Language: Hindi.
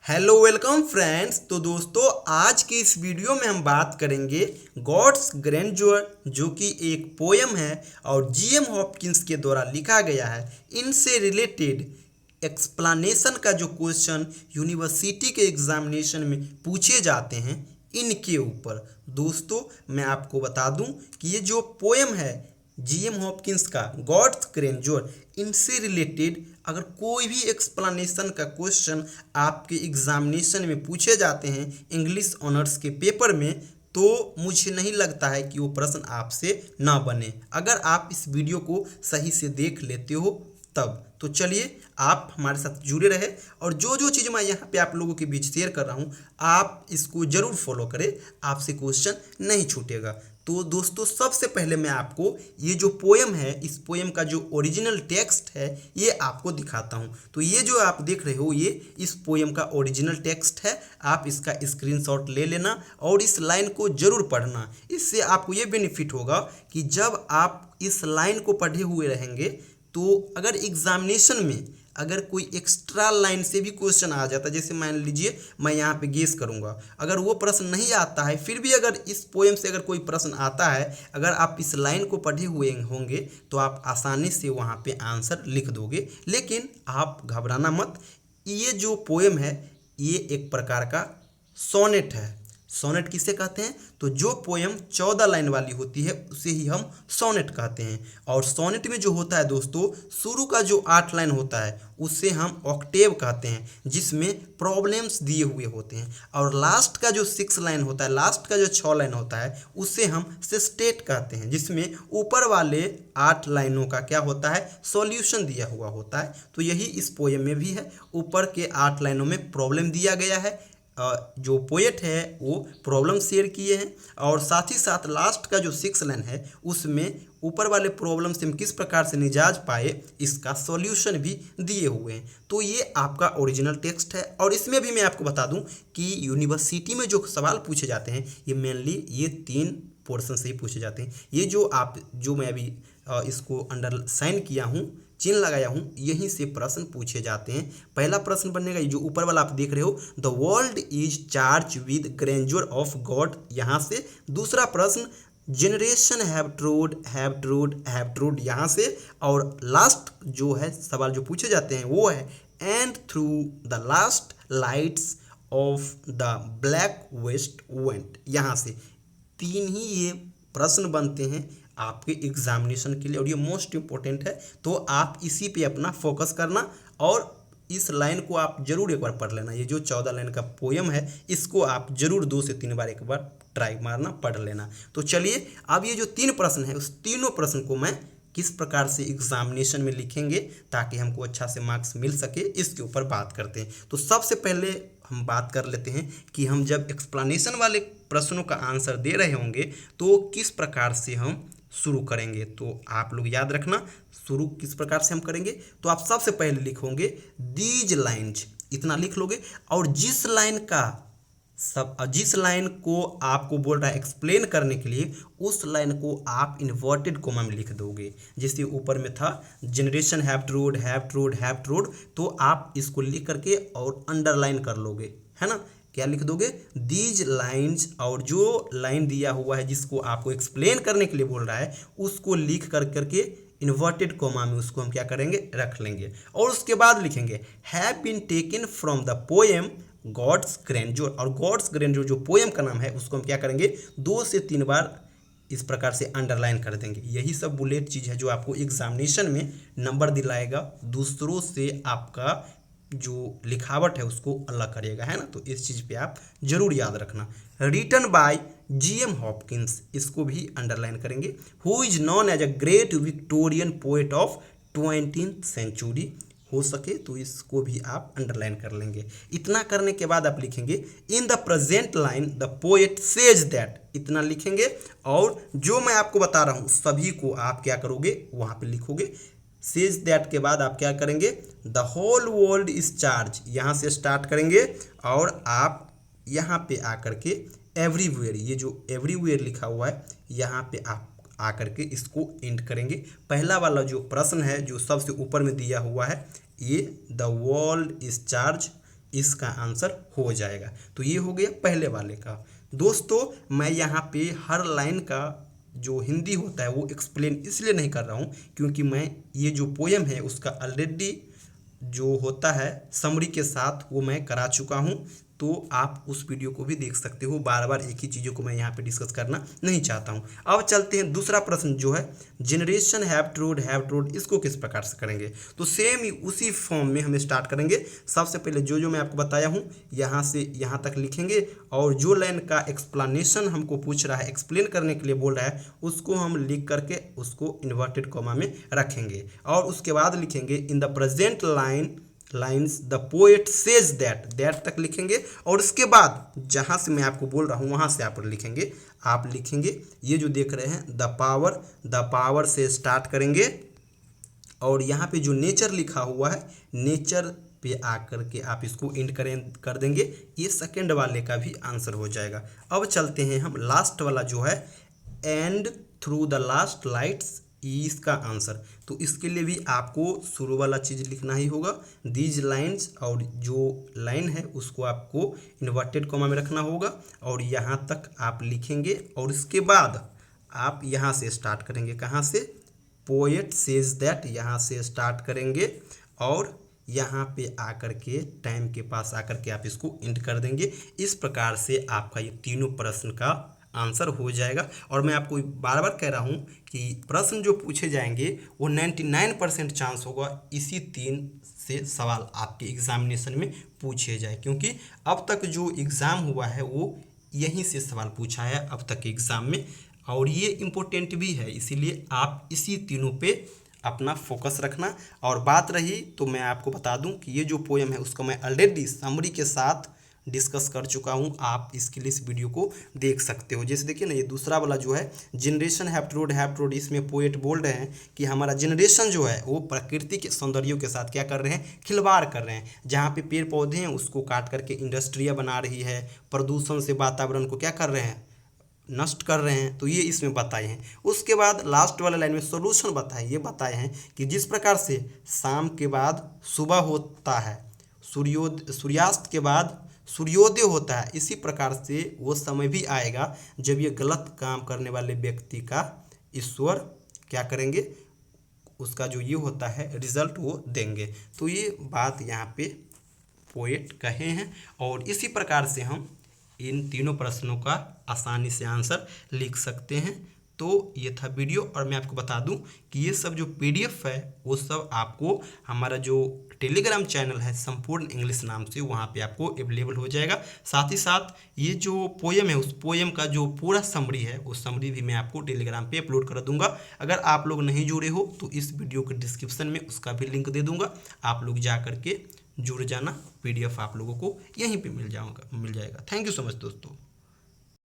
Hello welcome friends. तो दोस्तों आज की इस वीडियो में हम बात करेंगे गॉड्स ग्रैंडर, जो कि एक पोयम है और जीएम हॉपकिंस के द्वारा लिखा गया है। इनसे रिलेटेड एक्सप्लेनेशन का जो क्वेश्चन यूनिवर्सिटी के एग्जामिनेशन में पूछे जाते हैं इनके ऊपर। दोस्तों मैं आपको बता दूं कि ये जो पोयम है जीएम हॉपकिंस का गॉड्स ग्रैंडर, इनसे रिलेटेड अगर कोई भी एक्सप्लेनेशन का क्वेश्चन आपके एग्जामिनेशन में पूछे जाते हैं इंग्लिश ऑनर्स के पेपर में, तो मुझे नहीं लगता है कि वो प्रश्न आपसे ना बने, अगर आप इस वीडियो को सही से देख लेते हो तब। तो चलिए आप हमारे साथ जुड़े रहे और जो जो चीज़ मैं यहाँ पे आप लोगों के बीच शेयर कर रहा हूँ आप इसको ज़रूर फॉलो करें, आपसे क्वेश्चन नहीं छूटेगा। तो दोस्तों सबसे पहले मैं आपको ये जो पोयम है, इस पोयम का जो ओरिजिनल टेक्स्ट है ये आपको दिखाता हूँ। तो ये जो आप देख रहे हो ये इस पोयम का ओरिजिनल टेक्स्ट है। आप इसका स्क्रीनशॉट ले लेना और इस लाइन को ज़रूर पढ़ना। इससे आपको ये बेनिफिट होगा कि जब आप इस लाइन को पढ़े हुए रहेंगे तो अगर एग्जामिनेशन में अगर कोई एक्स्ट्रा लाइन से भी क्वेश्चन आ जाता है, जैसे मान लीजिए मैं यहाँ पे गेस करूँगा, अगर वो प्रश्न नहीं आता है फिर भी अगर इस पोएम से अगर कोई प्रश्न आता है, अगर आप इस लाइन को पढ़े हुए होंगे तो आप आसानी से वहाँ पे आंसर लिख दोगे। लेकिन आप घबराना मत, ये जो पोएम है ये एक प्रकार का सोनेट है। सोनेट किसे कहते हैं? तो जो पोयम 14 लाइन वाली होती है उसे ही हम सोनेट कहते हैं। और सोनेट में जो होता है दोस्तों, शुरू का जो 8 लाइन होता है उसे हम ऑक्टेव कहते हैं, जिसमें प्रॉब्लम्स दिए हुए होते हैं। और लास्ट का जो 6 लाइन होता है, लास्ट का जो 6 लाइन होता है उसे हम सिस्टेट कहते हैं, जिसमें ऊपर वाले 8 लाइनों का क्या होता है, सॉल्यूशन दिया हुआ होता है। तो यही इस पोयम में भी है, ऊपर के 8 लाइनों में प्रॉब्लम दिया गया है, जो पोएट है वो प्रॉब्लम शेयर किए हैं, और साथ ही साथ लास्ट का जो 6 लाइन है उसमें ऊपर वाले प्रॉब्लम से हम किस प्रकार से निजाज पाए इसका सॉल्यूशन भी दिए हुए हैं। तो ये आपका ओरिजिनल टेक्स्ट है। और इसमें भी मैं आपको बता दूं कि यूनिवर्सिटी में जो सवाल पूछे जाते हैं ये मेनली ये 3 पोर्शन से ही पूछे जाते हैं। ये जो मैं अभी इसको अंडर साइन किया हूँ, चिन्ह लगाया हूँ, यहीं से प्रश्न पूछे जाते हैं। पहला प्रश्न बनेगा जो ऊपर वाला आप देख रहे हो, the world is charge with grandeur of God, यहाँ से। दूसरा प्रश्न जनरेशन हैव ट्रोड यहाँ से। और लास्ट जो है सवाल जो पूछे जाते हैं वो है and through the last lights of the black west went, यहाँ से। 3 ही ये प्रश्न बनते हैं आपके एग्जामिनेशन के लिए और ये मोस्ट इम्पोर्टेंट है। तो आप इसी पे अपना फोकस करना और इस लाइन को आप जरूर एक बार पढ़ लेना। ये जो 14 लाइन का पोयम है इसको आप जरूर 2 से 3 बार एक बार ट्राई मारना, पढ़ लेना। तो चलिए अब ये जो 3 प्रश्न है उस तीनों प्रश्न को मैं किस प्रकार से एग्जामिनेशन में लिखेंगे ताकि हमको अच्छा से मार्क्स मिल सके, इसके ऊपर बात करते हैं। तो सबसे पहले हम बात कर लेते हैं कि हम जब एक्सप्लेनेशन वाले प्रश्नों का आंसर दे रहे होंगे तो किस प्रकार से हम शुरू करेंगे। तो आप लोग याद रखना शुरू किस प्रकार से हम करेंगे। तो आप सबसे पहले लिखोगे दीज लाइन्स, इतना लिख लोगे। और जिस लाइन को आपको बोल रहा है एक्सप्लेन करने के लिए उस लाइन को आप इन्वर्टेड कोमा में लिख दोगे। जैसे ऊपर में था जनरेशन हैव ट्रोड, तो आप इसको लिख करके और अंडरलाइन कर लोगे, है ना। क्या लिख दोगे? दीज लाइन्स, और जो लाइन दिया हुआ है जिसको आपको एक्सप्लेन करने के लिए बोल रहा है उसको लिख करके इन्वर्टेड कोमा में उसको हम क्या करेंगे, रख लेंगे। और उसके बाद लिखेंगे have been taken from the poem God's grandeur. और गॉड्स ग्रैंडर जो पोएम का नाम है उसको हम क्या करेंगे 2 से 3 बार इस प्रकार से अंडरलाइन कर देंगे। यही सब बुलेट चीज़ है जो आपको एग्जामिनेशन में नंबर दिलाएगा, दूसरों से आपका जो लिखावट है उसको अलग करेगा, है ना। तो इस चीज़ पे आप जरूर याद रखना। रिटन बाय जीएम हॉपकिंस, इसको भी अंडरलाइन करेंगे। Who is known as a great Victorian poet of 20th century, हो सके तो इसको भी आप अंडरलाइन कर लेंगे। इतना करने के बाद आप लिखेंगे in the present line the poet says that, इतना लिखेंगे। और जो मैं आपको बता रहा हूँ सभी को आप क्या करोगे वहाँ पे लिखोगे। सेज दैट के बाद आप क्या करेंगे, the whole world is charge, यहाँ से स्टार्ट करेंगे और आप यहाँ पे आकर के एवरीवेयर, ये जो एवरीवेयर लिखा हुआ है यहाँ पे आप आकर के इसको एंड करेंगे। पहला वाला जो प्रश्न है जो सबसे ऊपर में दिया हुआ है ये द वर्ल्ड इज चार्ज, इसका आंसर हो जाएगा। तो ये हो गया पहले वाले का। दोस्तों मैं यहाँ पे हर लाइन का जो हिंदी होता है वो एक्सप्लेन इसलिए नहीं कर रहा हूँ क्योंकि मैं ये जो पोयम है उसका ऑलरेडी जो होता है समरी के साथ वो मैं करा चुका हूँ। तो आप उस वीडियो को भी देख सकते हो, बार बार एक ही चीज़ों को मैं यहाँ पे डिस्कस करना नहीं चाहता हूँ। अब चलते हैं दूसरा प्रश्न जो है जनरेशन हैव टूड इसको किस प्रकार से करेंगे। तो सेम ही उसी फॉर्म में हम स्टार्ट करेंगे। सबसे पहले जो मैं आपको बताया हूँ यहाँ से यहाँ तक लिखेंगे और जो लाइन का एक्सप्लेनेशन हमको पूछ रहा है, एक्सप्लेन करने के लिए बोल रहा है, उसको हम लिख करके उसको इन्वर्टेड कॉमा में रखेंगे और उसके बाद लिखेंगे in the present lines the poet says that तक लिखेंगे और उसके बाद जहाँ से मैं आपको बोल रहा हूँ वहाँ से आप लिखेंगे ये जो देख रहे हैं द पावर से स्टार्ट करेंगे और यहाँ पे जो नेचर लिखा हुआ है नेचर पे आकर के आप इसको एंड कर देंगे। ये सेकंड वाले का भी आंसर हो जाएगा। अब चलते हैं हम लास्ट वाला जो है and through the last lights इसका आंसर। तो इसके लिए भी आपको शुरू वाला चीज़ लिखना ही होगा दीज लाइन्स और जो लाइन है उसको आपको इन्वर्टेड कॉमा में रखना होगा और यहाँ तक आप लिखेंगे और इसके बाद आप यहाँ से स्टार्ट करेंगे। कहाँ से? पोएट सेज दैट, यहाँ से स्टार्ट करेंगे और यहाँ पे आकर के टाइम के पास आकर के आप इसको एंड कर देंगे। इस प्रकार से आपका ये तीनों प्रश्न का आंसर हो जाएगा। और मैं आपको बार बार कह रहा हूँ कि प्रश्न जो पूछे जाएंगे वो 99% चांस होगा इसी 3 से सवाल आपके एग्जामिनेशन में पूछे जाए, क्योंकि अब तक जो एग्ज़ाम हुआ है वो यहीं से सवाल पूछा है अब तक के एग्ज़ाम में और ये इम्पोर्टेंट भी है, इसीलिए आप इसी तीनों पे अपना फोकस रखना। और बात रही तो मैं आपको बता दूं कि ये जो पोएम है उसको मैं ऑलरेडी समरी के साथ डिस्कस कर चुका हूं, आप इसके लिए इस वीडियो को देख सकते हो। जैसे देखिए ना ये दूसरा वाला जो है जनरेशन हैव टूड इसमें पोएट बोल रहे हैं कि हमारा जनरेशन जो है वो प्रकृति के सौंदर्यों के साथ क्या कर रहे हैं, खिलवाड़ कर रहे हैं। जहाँ पे पेड़ पौधे हैं उसको काट करके इंडस्ट्रिया बना रही है, प्रदूषण से वातावरण को क्या कर रहे हैं, नष्ट कर रहे हैं। तो ये इसमें बताए हैं। उसके बाद लास्ट वाला लाइन में सॉल्यूशन बताए, ये बताए हैं कि जिस प्रकार से शाम के बाद सुबह होता है, सूर्यास्त के बाद सूर्योदय होता है, इसी प्रकार से वो समय भी आएगा जब ये गलत काम करने वाले व्यक्ति का ईश्वर क्या करेंगे, उसका जो ये होता है रिजल्ट वो देंगे। तो ये बात यहाँ पे पोएट कहे हैं और इसी प्रकार से हम इन तीनों प्रश्नों का आसानी से आंसर लिख सकते हैं। तो ये था वीडियो और मैं आपको बता दूं कि ये सब जो PDF है वो सब आपको हमारा जो टेलीग्राम चैनल है संपूर्ण इंग्लिश नाम से, वहाँ पे आपको अवेलेबल हो जाएगा। साथ ही साथ ये जो पोएम है उस पोएम का जो पूरा समरी है वो समरी भी मैं आपको टेलीग्राम पे अपलोड कर दूंगा। अगर आप लोग नहीं जुड़े हो तो इस वीडियो के डिस्क्रिप्शन में उसका भी लिंक दे दूंगा, आप लोग जा करके जुड़ जाना। PDF आप लोगों को यहीं पे मिल जाएगा। थैंक यू सो मच दोस्तों।